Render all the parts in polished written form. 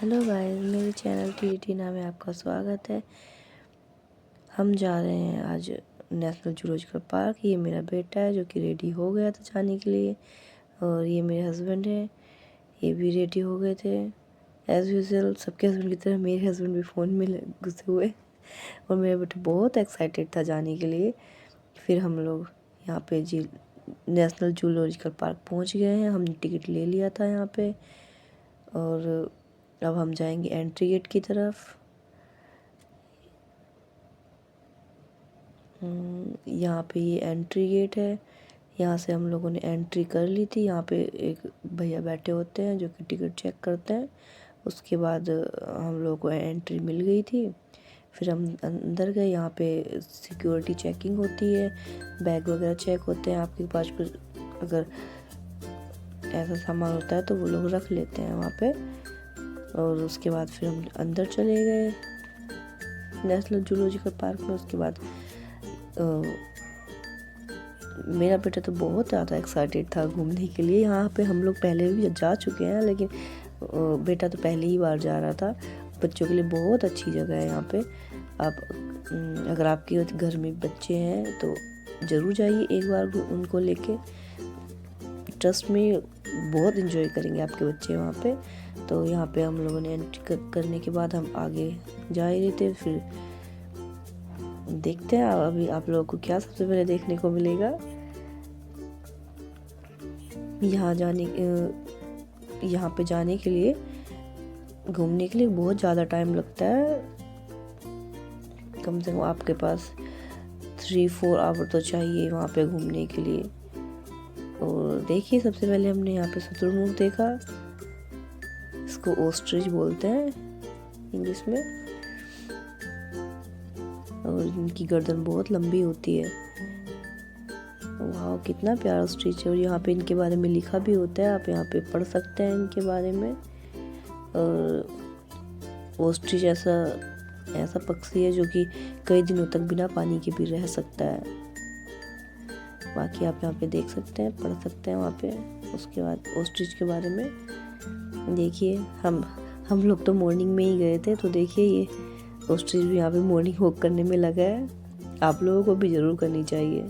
Hello guys, मेरे channel टीटीना में आपका स्वागत है। हम जा रहे हैं आज नेशनल जूलॉजिकल पार्क। ये मेरा बेटा है जो कि रेडी हो गया था जाने के लिए, और ये मेरे हस्बैंड है, ये भी रेडी हो गए थे। एज़ यूजुअल सबके हस्बैंड की तरह मेरे हस्बैंड भी फ़ोन में घुसे हुए, और मेरा बेटा बहुत एक्साइटेड था जाने के लिए। फिर हम लोग यहाँ पे नेशनल जूलॉजिकल पार्क पहुँच गए हैं। हमने टिकट ले लिया था यहाँ पे, और अब हम जाएंगे एंट्री गेट की तरफ। यहाँ पे ये एंट्री गेट है। यहाँ से हम लोगों ने एंट्री कर ली थी। यहाँ पे एक भैया बैठे होते हैं जो कि टिकट चेक करते हैं। उसके बाद हम लोगों को एंट्री मिल गई थी। फिर हम अंदर गए। यहाँ पे सिक्योरिटी चेकिंग होती है, बैग वगैरह चेक होते हैं। आपके पास कुछ अगर ऐसा सामान होता है तो वो लोग रख लेते हैं वहाँ पे। और उसके बाद फिर हम अंदर चले गए नेशनल जूलॉजिकल पार्क में। उसके बाद मेरा बेटा तो बहुत ज़्यादा एक्साइटेड था घूमने के लिए। यहाँ पे हम लोग पहले भी जा चुके हैं, लेकिन बेटा तो पहली ही बार जा रहा था। बच्चों के लिए बहुत अच्छी जगह है यहाँ पे। आप अगर आपके घर में बच्चे हैं तो ज़रूर जाइए एक बार उनको लेके। ट्रस्ट में बहुत इन्जॉय करेंगे आपके बच्चे वहाँ पे। तो यहाँ पे हम लोगों ने एंट्री करने के बाद हम आगे जा ही रहे थे। फिर देखते हैं अभी आप लोगों को क्या सबसे पहले देखने को मिलेगा। यहाँ पे जाने के लिए, घूमने के लिए बहुत ज़्यादा टाइम लगता है। कम से कम आपके पास 3-4 आवर तो चाहिए वहाँ पे घूमने के लिए। और देखिए, सबसे पहले हमने यहाँ पे शुतुरमुर्ग देखा। इसको ऑस्ट्रिच बोलते हैं इंग्लिश में, और इनकी गर्दन बहुत लंबी होती है। वाह, कितना प्यारा स्ट्रीच है। और यहाँ पे इनके बारे में लिखा भी होता है, आप यहाँ पे पढ़ सकते हैं इनके बारे में। और ऑस्ट्रिच ऐसा पक्षी है जो कि कई दिनों तक बिना पानी के भी रह सकता है। बाकी आप यहाँ पे देख सकते हैं, पढ़ सकते हैं वहाँ पे। उसके बाद ऑस्ट्रिच के बारे में देखिए। हम लोग तो मॉर्निंग में ही गए थे, तो देखिए ये ऑस्ट्रिच भी यहाँ पे मॉर्निंग वॉक करने में लगा है। आप लोगों को भी ज़रूर करनी चाहिए,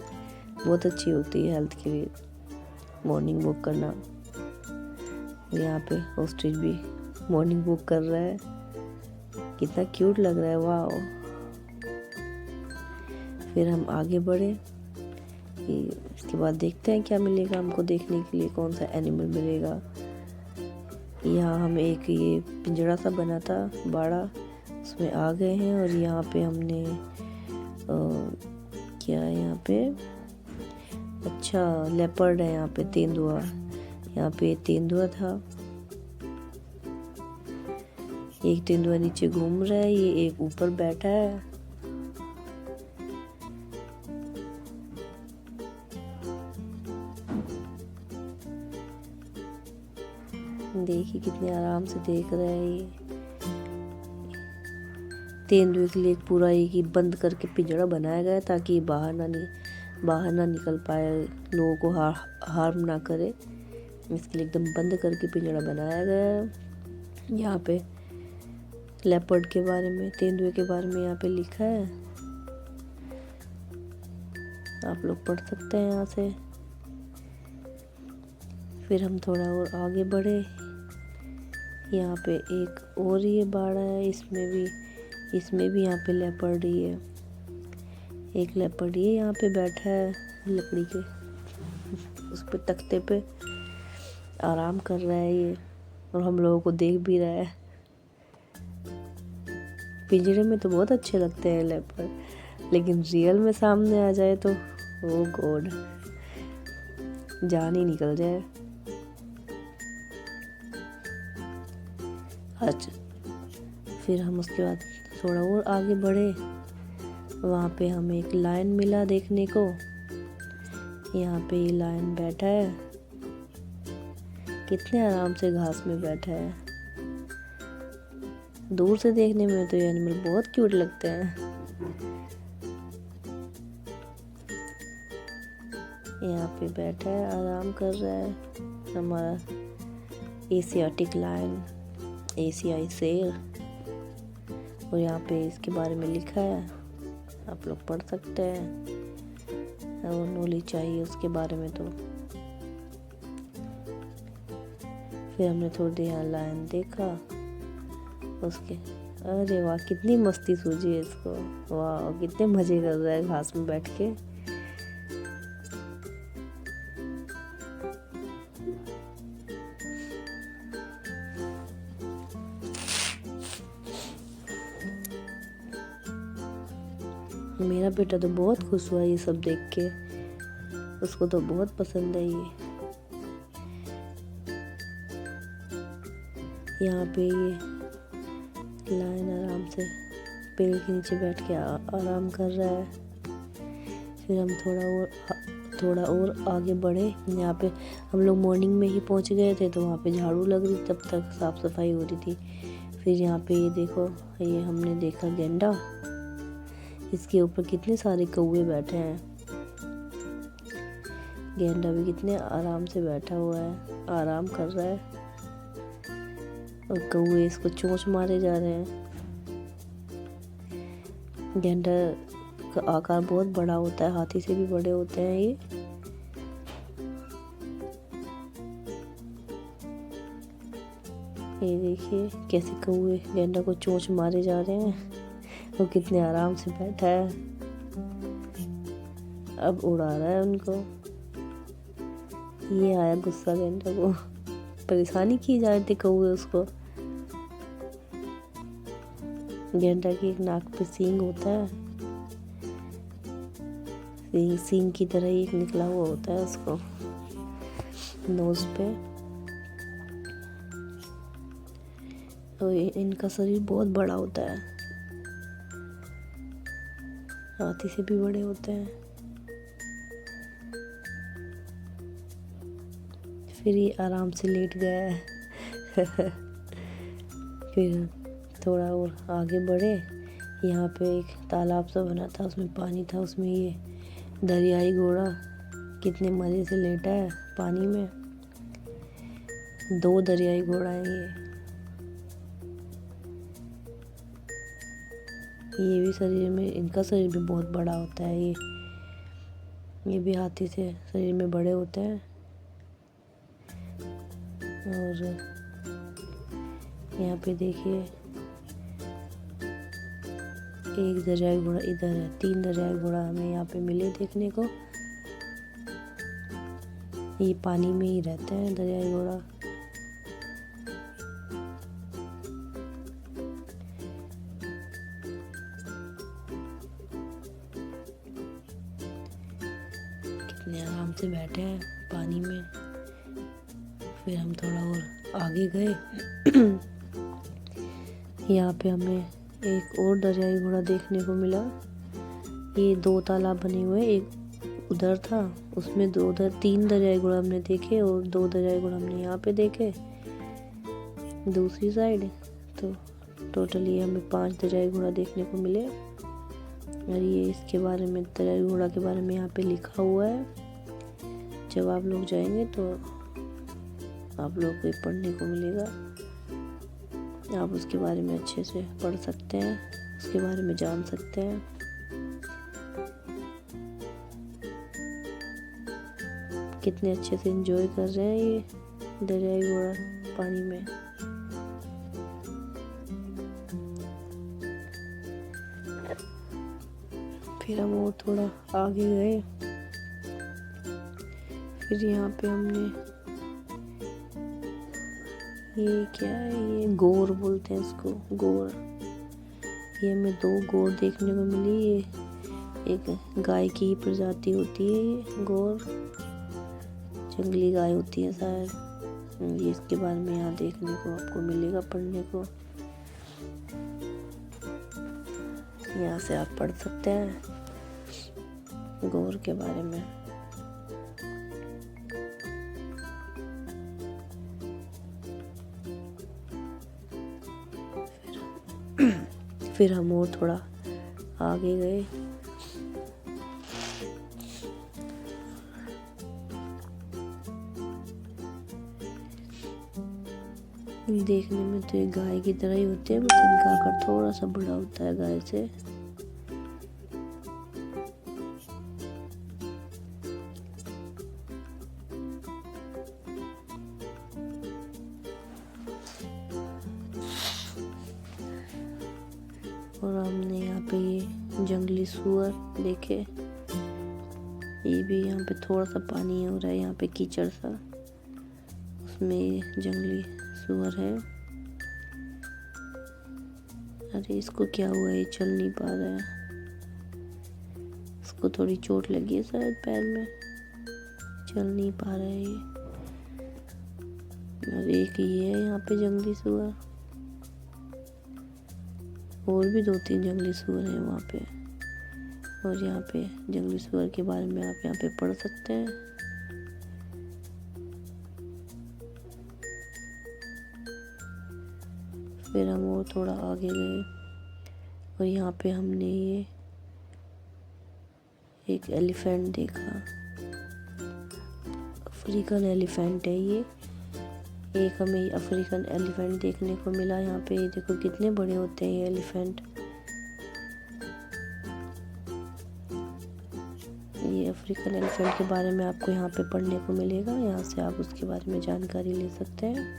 बहुत अच्छी होती है हेल्थ के लिए मॉर्निंग वॉक करना। यहाँ पे ऑस्ट्रिच भी मॉर्निंग वॉक कर रहा है, कितना क्यूट लग रहा है, वाह। फिर हम आगे बढ़े। इसके बाद देखते हैं क्या मिलेगा हमको देखने के लिए, कौन सा एनिमल मिलेगा। यहाँ हमें एक ये पिंजरा सा बना था बड़ा, उसमें आ गए हैं। और यहाँ पे हमने क्या है यहाँ पे, अच्छा लेपर्ड है यहाँ पे, तेंदुआ। यहाँ पे तेंदुआ था, एक तेंदुआ नीचे घूम रहा है, ये एक ऊपर बैठा है। देखिए कितने आराम से देख रहा है ये। तेंदुए के लिए एक पूरा एक बंद करके पिंजरा बनाया गया ताकि बाहर ना निकल पाए, लोगों को हार्म ना करे। इसके लिए एकदम बंद करके पिंजरा बनाया गया है। यहाँ पे लेपर्ड के बारे में, तेंदुए के बारे में यहाँ पे लिखा है, आप लोग पढ़ सकते हैं यहाँ से। फिर हम थोड़ा और आगे बढ़े। यहाँ पे एक और ये बाड़ा है, इसमें भी यहाँ पे लेपर्ड ही है। एक लेपर्ड ये यहाँ पे बैठा है लकड़ी के उस पे तख्ते पे आराम कर रहा है ये, और हम लोगों को देख भी रहा है। पिंजरे में तो बहुत अच्छे लगते हैं लेपर्ड, लेकिन रियल में सामने आ जाए तो ओ गॉड, जान ही निकल जाए। अच्छा, फिर हम उसके बाद थोड़ा और आगे बढ़े। वहाँ पे हमें एक लायन मिला देखने को। यहाँ पे ये लायन बैठा है, कितने आराम से घास में बैठा है। दूर से देखने में तो ये एनिमल बहुत क्यूट लगते हैं। यहाँ पे बैठा है, आराम कर रहा है हमारा एशियाटिक लायन। एशियाई शेर, और यहाँ पे इसके बारे में लिखा है, आप लोग पढ़ सकते हैं और नॉलेज चाहिए उसके बारे में। तो फिर हमने थोड़ी देर यहाँ लायन देखा उसके। अरे वाह, कितनी मस्ती सूझी है इसको, वाह कितने मजे कर रहा है घास में बैठ के। मेरा बेटा तो बहुत खुश हुआ ये सब देख के, उसको तो बहुत पसंद है ये। यहाँ पे ये लायन आराम से पेड़ के नीचे बैठ के आराम कर रहा है। फिर हम थोड़ा और आगे बढ़े। यहाँ पे हम लोग मॉर्निंग में ही पहुँच गए थे, तो वहाँ पे झाड़ू लग रही, तब तक साफ़ सफाई हो रही थी। फिर यहाँ पे ये देखो, ये हमने देखा गेंडा, इसके ऊपर कितने सारे कौवे बैठे हैं। गेंडा भी कितने आराम से बैठा हुआ है, आराम कर रहा है, और कौवे इसको चोंच मारे जा रहे हैं। गेंडा का आकार बहुत बड़ा होता है, हाथी से भी बड़े होते हैं ये। ये देखिए कैसे कौवे गेंडा को चोंच मारे जा रहे हैं, वो कितने आराम से बैठा है, अब उड़ा रहा है उनको। ये आया गुस्सा गेंडा को, परेशानी की जा रही थी कौवे उसको। गेंडा की एक नाक पे सींग होता है, सींग की तरह ही एक निकला हुआ होता है उसको नोज पे। तो इनका शरीर बहुत बड़ा होता है, हाथी से भी बड़े होते हैं। फिर ये आराम से लेट गया है। फिर थोड़ा और आगे बढ़े। यहाँ पे एक तालाब सा बना था, उसमें पानी था, उसमें ये दरियाई घोड़ा कितने मज़े से लेटा है पानी में। 2 दरियाई घोड़ा है ये भी शरीर में, इनका शरीर भी बहुत बड़ा होता है। ये भी हाथी से शरीर में बड़े होते हैं। और यहाँ पे देखिए एक दरियाई घोड़ा इधर है, 3 दरियाई घोड़ा हमें यहाँ पे मिले देखने को। ये पानी में ही रहते हैं दरियाई घोड़ा। कितने आराम से बैठे हैं पानी में। फिर हम थोड़ा और आगे गए। यहाँ पे हमें एक और दरियाई घोड़ा देखने को मिला। ये 2 तालाब बने हुए, एक उधर था, उसमें 3 दरियाई घोड़ा हमने देखे, और 2 दरियाई घोड़ा हमने यहाँ पे देखे दूसरी साइड। तो टोटली हमें 5 दरियाई घोड़ा देखने को मिले। और ये इसके बारे में, दरियाई घोड़ा के बारे में यहाँ पे लिखा हुआ है। जब आप लोग जाएंगे तो आप लोग को पढ़ने को मिलेगा, आप उसके बारे में अच्छे से पढ़ सकते हैं, उसके बारे में जान सकते हैं। कितने अच्छे से एंजॉय कर रहे हैं ये दरियाई घोड़ा पानी में। फिर हम और थोड़ा आगे गए। फिर यहाँ पे हमने, ये क्या है, ये गोर बोलते हैं इसको, गोर। ये हमें 2 गोर देखने को मिली। ये एक गाय की प्रजाति होती है, ये गोर जंगली गाय होती है शायद। ये इसके बारे में यहाँ देखने को आपको मिलेगा, पढ़ने को। यहाँ से आप पढ़ सकते हैं गोर के बारे में। फिर हम और थोड़ा आगे गए। देखने में तो ये गाय की तरह ही होते हैं, बस इनका आकार थोड़ा सा बड़ा होता है गाय से। और हमने यहाँ पे ये जंगली सूअर देखे, ये भी यहाँ पे थोड़ा सा पानी हो रहा है, यहाँ पे कीचड़ सा, उसमें ये जंगली सूअर है। अरे इसको क्या हुआ है, ये चल नहीं पा रहा है, इसको थोड़ी चोट लगी है शायद पैर में, चल नहीं पा रहा है ये। और एक ये है यहाँ पे जंगली सूअर, और भी 2-3 जंगली सूअर हैं वहाँ पे। और यहाँ पे जंगली सूअर के बारे में आप यहाँ पे पढ़ सकते हैं। फिर हम और थोड़ा आगे गए और यहाँ पे हमने ये एक एलिफेंट देखा, अफ्रीकन एलिफेंट है ये। एक हमें अफ्रीकन एलिफेंट देखने को मिला यहाँ पे। ये देखो कितने बड़े होते हैं ये एलिफेंट। ये अफ्रीकन एलिफेंट के बारे में आपको यहाँ पे पढ़ने को मिलेगा, यहाँ से आप उसके बारे में जानकारी ले सकते हैं।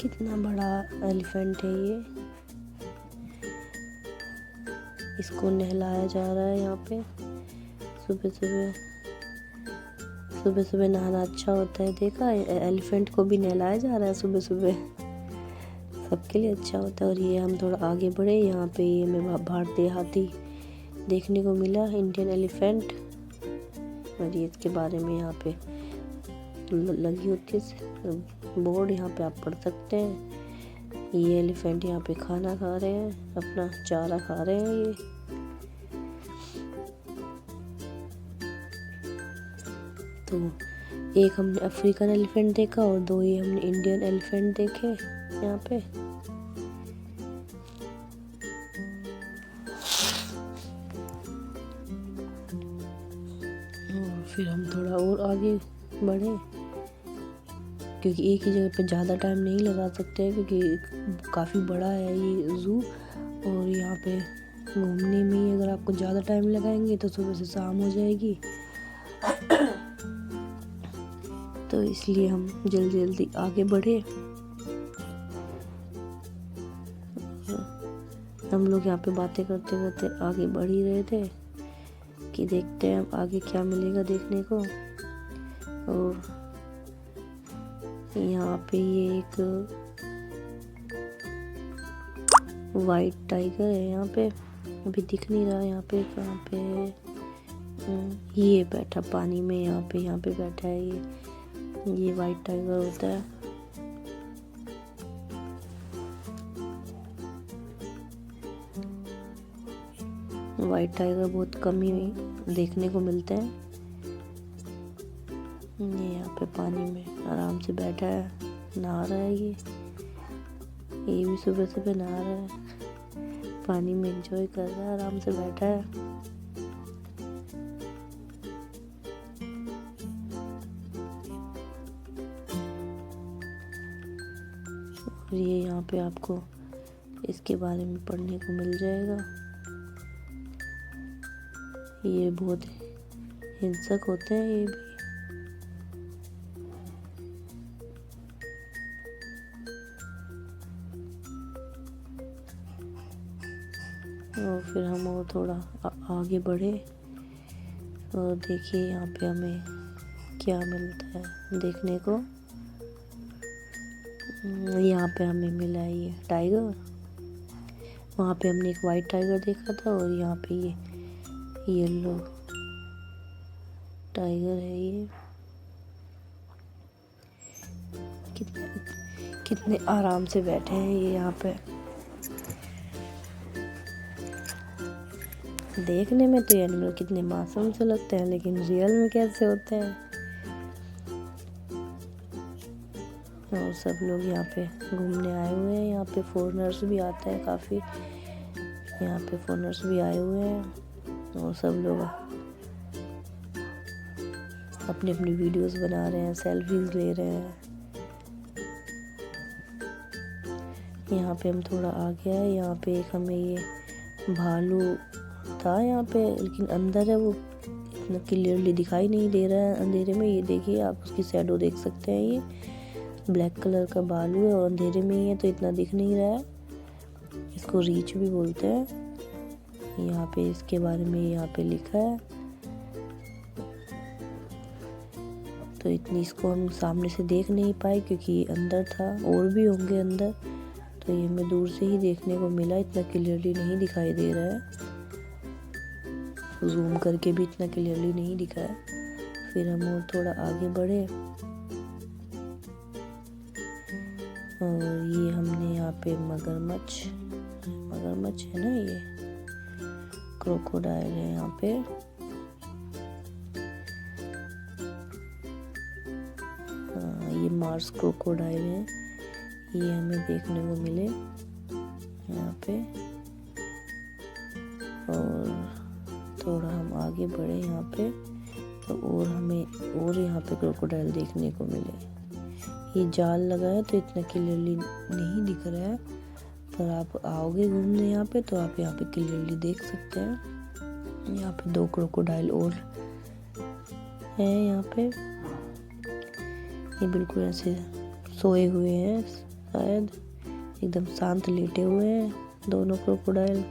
कितना बड़ा एलिफेंट है ये, इसको नहलाया जा रहा है यहाँ पे। सुबह सुबह नहाना अच्छा होता है, देखा एलिफेंट को भी नहलाया जा रहा है सुबह सुबह, सबके लिए अच्छा होता है। और ये हम थोड़ा आगे बढ़े, यहाँ पे ये हमें भारतीय हाथी देखने को मिला, इंडियन एलिफेंट। और ये इसके बारे में यहाँ पे लगी होती है बोर्ड, यहाँ पे आप पढ़ सकते हैं। ये एलिफेंट यहाँ पे खाना खा रहे हैं, अपना चारा खा रहे हैं ये। तो एक हमने अफ्रीकन एलिफेंट देखा और 2 ये हमने इंडियन एलिफेंट देखे यहाँ पे। और फिर हम थोड़ा और आगे बढ़े, क्योंकि एक ही जगह पे ज़्यादा टाइम नहीं लगा सकते, क्योंकि काफ़ी बड़ा है ये ज़ू। और यहाँ पे घूमने में ही अगर आपको ज़्यादा टाइम लगाएंगे तो सुबह से शाम हो जाएगी, तो इसलिए हम जल्दी जल्दी आगे बढ़े। हम लोग यहाँ पे बातें करते करते आगे बढ़ ही रहे थे कि देखते हैं आगे क्या मिलेगा देखने को। और यहाँ पे ये एक वाइट टाइगर है, यहाँ पे अभी दिख नहीं रहा, यहाँ पे कहाँ पे ये बैठा पानी में, यहाँ पे बैठा है ये वाइट टाइगर होता है। वाइट टाइगर बहुत कम ही देखने को मिलते हैं। ये यहाँ पे पानी में आराम से बैठा है, नहा रहा है ये भी सुबह सुबह नहा रहा है, पानी में एंजॉय कर रहा है, आराम से बैठा है। और ये यहाँ पे आपको इसके बारे में पढ़ने को मिल जाएगा। ये बहुत हिंसक होते हैं ये भी। और फिर हम और थोड़ा आगे बढ़े और देखिए यहाँ पे हमें क्या मिलता है देखने को। यहाँ पे हमें मिला है ये टाइगर, वहाँ पे हमने एक वाइट टाइगर देखा था, और यहाँ पे ये येलो टाइगर है। ये कितने आराम से बैठे हैं ये यहाँ पे। देखने में तो ये एनिमल कितने मासूम से लगते हैं, लेकिन रियल में कैसे होते हैं। और सब लोग यहाँ पे घूमने आए हुए हैं, यहाँ पे फॉरेनर्स भी आते हैं काफ़ी, यहाँ पे फॉरेनर्स भी आए हुए हैं। और सब लोग अपनी अपनी वीडियोस बना रहे हैं, सेल्फीज ले रहे हैं। यहाँ पे हम थोड़ा आ गया है, यहाँ पे एक हमें ये भालू था यहाँ पे, लेकिन अंदर है, वो इतना क्लियरली दिखाई नहीं दे रहा है अंधेरे में। ये देखिए आप उसकी शैडो देख सकते हैं, ये ब्लैक कलर का भालू है और अंधेरे में ही है तो इतना दिख नहीं रहा है। इसको रीछ भी बोलते हैं। यहाँ पे इसके बारे में यहाँ पे लिखा है, तो इतनी इसको हम सामने से देख नहीं पाए क्योंकि ये अंदर था, और भी होंगे अंदर, तो ये हमें दूर से ही देखने को मिला, इतना क्लियरली नहीं दिखाई दे रहा है, जूम करके भी इतना क्लियरली नहीं दिखा है। फिर हम और थोड़ा आगे बढ़े और ये हमने यहाँ पे मगरमच्छ है ना, ये क्रोकोडाइल है यहाँ पे। ये मार्स क्रोकोडाइल है, ये हमें देखने को मिले यहाँ पे। और थोड़ा हम आगे बढ़े यहाँ पे तो और हमें और यहाँ पे क्रोकोडाइल देखने को मिले। ये जाल लगा है तो इतना क्लियरली नहीं दिख रहा है, पर आप आओगे घूमने यहाँ पे तो आप यहाँ पे क्लियरली देख सकते हैं। यहाँ पे 2 क्रोकोडाइल और हैं यहाँ पे, ये बिल्कुल ऐसे सोए हुए हैं, शायद एकदम शांत लेटे हुए हैं दोनों क्रोकोडाइल।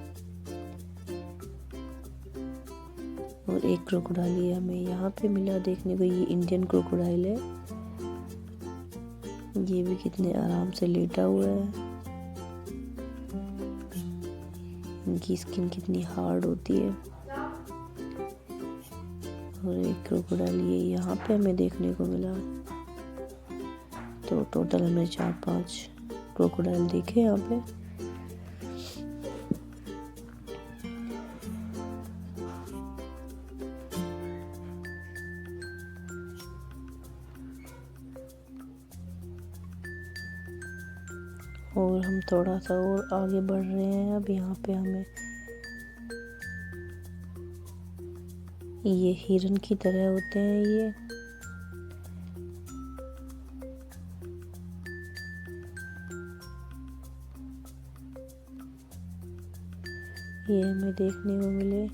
और एक क्रोकोडाइल ये हमें यहाँ पे मिला देखने को, ये इंडियन क्रोकोडाइल है। ये भी कितने आराम से लेटा हुआ है, इनकी स्किन कितनी हार्ड होती है। और एक क्रोकोडाइल ये यहाँ पे हमें देखने को मिला, तो टोटल हमने 4-5 क्रोकोडाइल देखे यहाँ पे। और हम थोड़ा सा और आगे बढ़ रहे हैं। अब यहाँ पे हमें ये हिरन की तरह होते हैं, ये हमें देखने को मिले।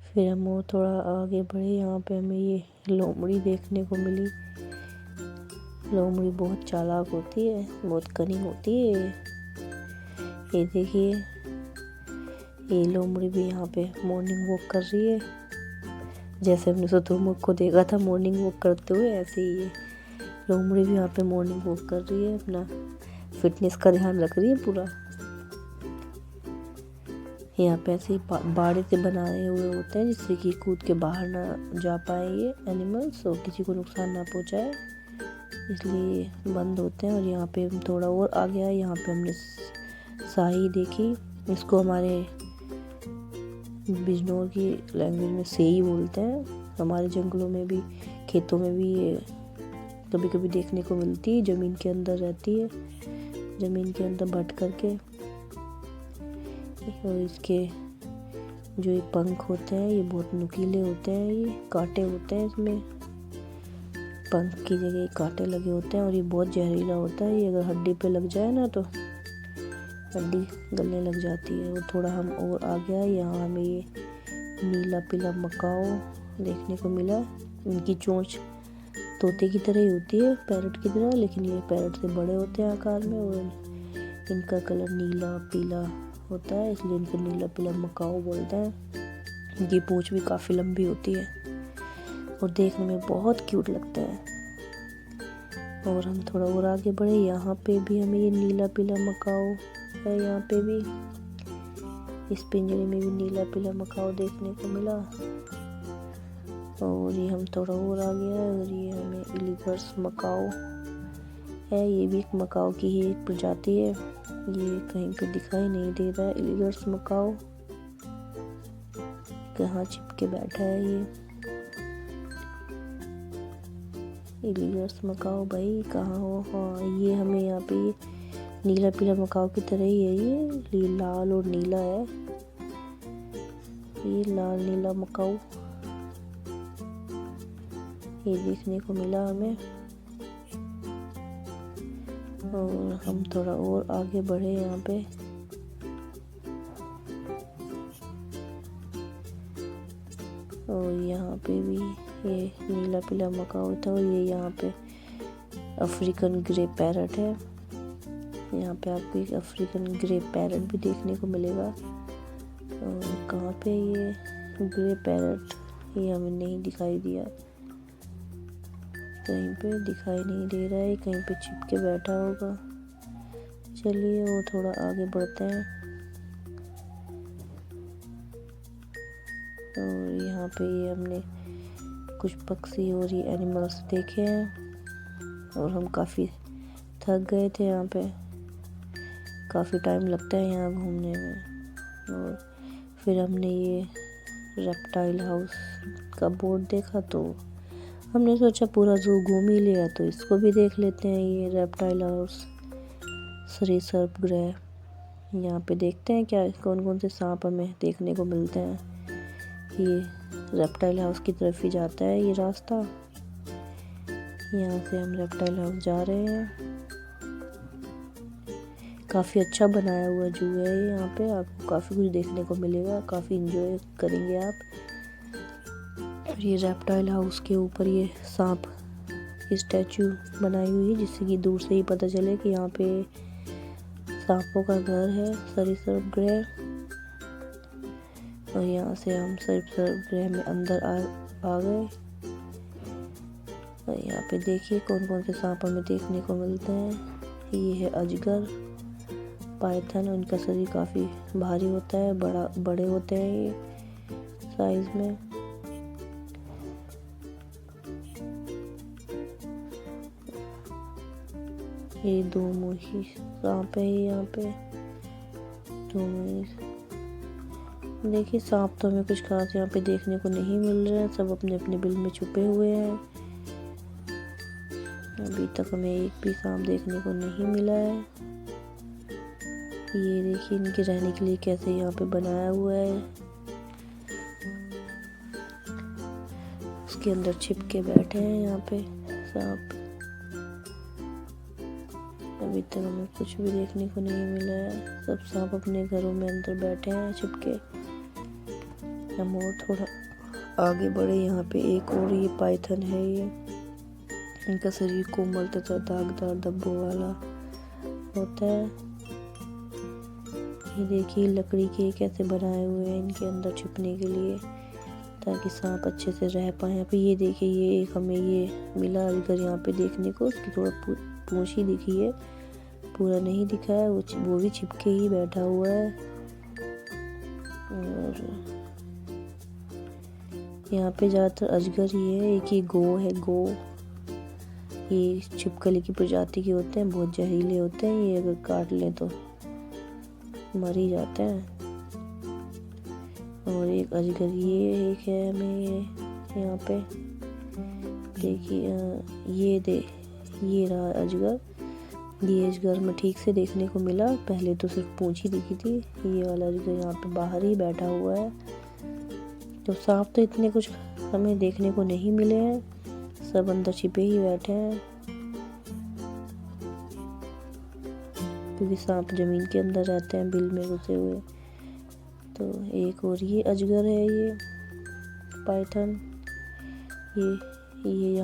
फिर हम और थोड़ा आगे बढ़े, यहाँ पे हमें ये लोमड़ी देखने को मिली। लोमड़ी बहुत चालाक होती है, बहुत कनिंग होती है। ये देखिए, ये लोमड़ी भी यहाँ पे मॉर्निंग वॉक कर रही है। जैसे हमने शुतुरमुर्ग को देखा था मॉर्निंग वॉक करते हुए, ऐसे ही ये लोमड़ी भी यहाँ पे मॉर्निंग वॉक कर रही है, अपना फिटनेस का ध्यान रख रही है पूरा। यहाँ पे ऐसे बाड़े से बनाए हुए होते हैं जिससे कि कूद के बाहर ना जा पाए ये एनिमल्स और किसी को नुकसान ना पहुँचाए, इसलिए बंद होते हैं। और यहाँ पे हम थोड़ा और आ गया, यहाँ पे हमने शाही देखी। इसको हमारे बिजनौर की लैंग्वेज में सेई बोलते हैं। हमारे जंगलों में भी, खेतों में भी ये कभी कभी देखने को मिलती है, ज़मीन के अंदर रहती है, ज़मीन के अंदर भट करके। और इसके जो ये पंख होते हैं ये बहुत नुकीले होते हैं, ये कांटे होते हैं इसमें, पंख की जगह कांटे लगे होते हैं। और ये बहुत जहरीला होता है, ये अगर हड्डी पे लग जाए ना तो हड्डी गलने लग जाती है। और थोड़ा हम और आ गया, यहाँ हमें ये नीला पीला मकाओ देखने को मिला। इनकी चोंच तोते की तरह ही होती है, पैरट की तरह, लेकिन ये पैरट से बड़े होते हैं आकार में। और इनका कलर नीला पीला होता है, इसलिए इनको नीला पीला मकाओ बोलते हैं। इनकी पूंछ भी काफ़ी लंबी होती है और देखने में बहुत क्यूट लगता है। और हम थोड़ा और आगे बढ़े, यहाँ पे भी हमें ये नीला पीला मकाओ है, यहाँ पे भी इस पिंजरे में भी नीला पीला मकाओ देखने को मिला। और ये हम थोड़ा और आ गया है और ये हमें इलिगर्स मकाओ है, ये भी एक मकाओ की ही एक प्रजाति है। ये कहीं पे दिखाई नहीं दे रहा है इलिगर्स मकाओ, कहाँ छिप के बैठा है ये। एलिगर्स मकाओ भाई कहाँ हो। हाँ ये हमें यहाँ पे नीला पीला मकाओ की तरह ही है, ये लाल और नीला है, ये लाल नीला मकाओ ये देखने को मिला हमें। और हम थोड़ा और आगे बढ़े यहाँ पे। और यहाँ पे भी ये नीला पीला मकाओ था। और ये यहाँ पे अफ्रीकन ग्रे पैरट है। यहाँ पे आपको एक अफ्रीकन ग्रे पैरट भी देखने को मिलेगा। और कहाँ पे ये ग्रे पैरट, ये हमें नहीं दिखाई दिया, कहीं पे दिखाई नहीं दे रहा है, कहीं पे छिप के बैठा होगा। चलिए वो थोड़ा आगे बढ़ते हैं। और यहाँ पे ये हमने कुछ पक्षी और ये एनिमल्स देखे हैं। और हम काफ़ी थक गए थे, यहाँ पे काफ़ी टाइम लगता है यहाँ घूमने में। और फिर हमने ये रेप्टाइल हाउस का बोर्ड देखा तो हमने सोचा पूरा जू घूम ही लिया तो इसको भी देख लेते हैं। ये रेप्टाइल हाउस सरीसृप गृह, यहाँ पे देखते हैं क्या कौन कौन से सांप हमें देखने को मिलते हैं। ये रेप्टाइल हाउस की तरफ ही जाता है ये रास्ता। यहाँ से हम रेप्टाइल हाउस जा रहे हैं। काफ़ी अच्छा बनाया हुआ जू है यहाँ पे, आपको काफ़ी कुछ देखने को मिलेगा, काफ़ी इंजॉय करेंगे आप। और ये रेप्टाइल हाउस के ऊपर ये सांप की स्टैचू बनाई हुई है, जिससे कि दूर से ही पता चले कि यहाँ पे सांपों का घर है, सरीसृप गृह। और यहाँ से हम सरीसृप गृह में अंदर आ गए। और यहाँ पे देखिए कौन कौन से सांप हमें देखने को मिलते हैं। ये है अजगर, पाइथन, उनका शरीर काफ़ी भारी होता है, बड़े होते हैं ये साइज में। ये दो मुखी सांप है यहाँ पे, दो मुखी। देखिए सांप तो हमें कुछ खास यहाँ पे देखने को नहीं मिल रहे हैं, सब अपने अपने बिल में छुपे हुए हैं। अभी तक हमें एक भी सांप देखने को नहीं मिला है। ये देखिए इनके रहने के लिए कैसे यहाँ पे बनाया हुआ है, उसके अंदर छिप के बैठे हैं यहाँ पे सांप। अभी तक हमें कुछ भी देखने को नहीं मिला है, सब सांप अपने घरों में अंदर बैठे हैं छिप के। हम और थोड़ा आगे बढ़े, यहाँ पे एक और ये पाइथन है। ये इनका शरीर कोमल तथा दागदार धब्बों वाला होता है। ये देखिए लकड़ी के कैसे बनाए हुए हैं इनके अंदर छुपने के लिए, ताकि सांप अच्छे से रह पाए। यहाँ पे ये देखिए ये एक हमें ये मिला अजगर यहाँ पे देखने को, उसकी थोड़ा पूंछ ही दिखी है, पूरा नहीं दिखा है, वो भी छिपके ही बैठा हुआ है। और यहाँ पे ज़्यादातर अजगर ही है। एक ये गो है, गो, ये छिपकली की प्रजाति के होते हैं, बहुत जहरीले होते हैं, ये अगर काट लें तो मर ही जाते हैं। और एक अजगर ये एक है हमें यहाँ पे देखिए, ये रहा अजगर। ये अजगर में ठीक से देखने को मिला, पहले तो सिर्फ पूंछ ही दिखी थी। ये वाला अजगर यहाँ पे बाहर ही बैठा हुआ है। तो सांप तो इतने कुछ हमें देखने को नहीं मिले हैं, सब अंदर छिपे ही बैठे हैं, क्योंकि सांप जमीन के अंदर रहते हैं बिल में घुसे हुए। तो एक और ये अजगर है, ये पाइथन, ये